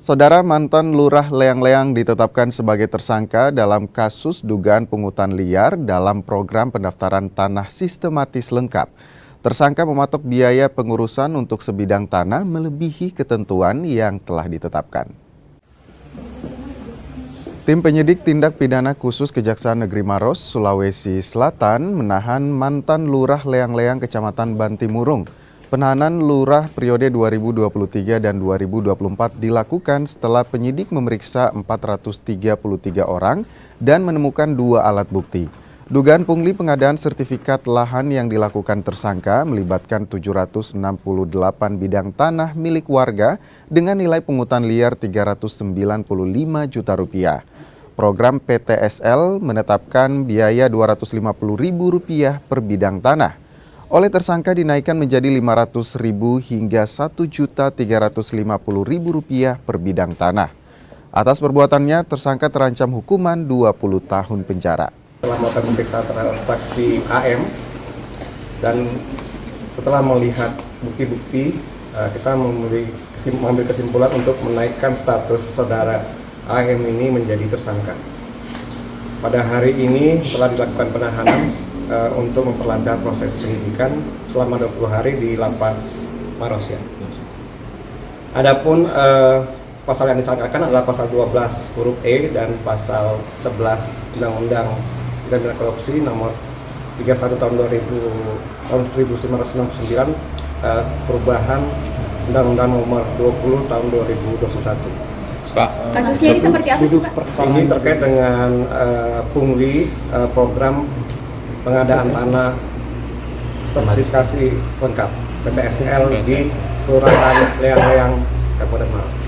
Saudara mantan lurah Leang-Leang ditetapkan sebagai tersangka dalam kasus dugaan pungutan liar dalam program pendaftaran tanah sistematis lengkap. Tersangka mematok biaya pengurusan untuk sebidang tanah melebihi ketentuan yang telah ditetapkan. Tim penyidik tindak pidana khusus Kejaksaan Negeri Maros, Sulawesi Selatan menahan mantan lurah Leang-Leang Kecamatan Bantimurung. Penahanan lurah periode 2023 dan 2024 dilakukan setelah penyidik memeriksa 433 orang dan menemukan 2 alat bukti. Dugaan pungli pengadaan sertifikat lahan yang dilakukan tersangka melibatkan 768 bidang tanah milik warga dengan nilai pungutan liar 395 juta rupiah. Program PTSL menetapkan biaya Rp250.000 per bidang tanah. Oleh tersangka dinaikkan menjadi Rp500.000 hingga Rp1.350.000 per bidang tanah. Atas perbuatannya, tersangka terancam hukuman 20 tahun penjara. Setelah melakukan pemeriksaan terhadap saksi AM dan setelah melihat bukti-bukti, kita mengambil kesimpulan untuk menaikkan status saudara AM ini menjadi tersangka. Pada hari ini telah dilakukan penahanan untuk memperlancar proses penyidikan selama 20 hari di Lapas Maros ya. Adapun pasal yang disangkakan adalah pasal 12 huruf E dan pasal 11 Undang-Undang Tindak Pidana Korupsi nomor 31 tahun 1969 perubahan Undang-Undang nomor 20 tahun 2021. Pak, kasusnya ini seperti apa sih, Pak? Ini terkait dengan pungli program pengadaan tanah sertifikasi lengkap PTSL di Kelurahan Leang-Leang, Kabupaten Maros.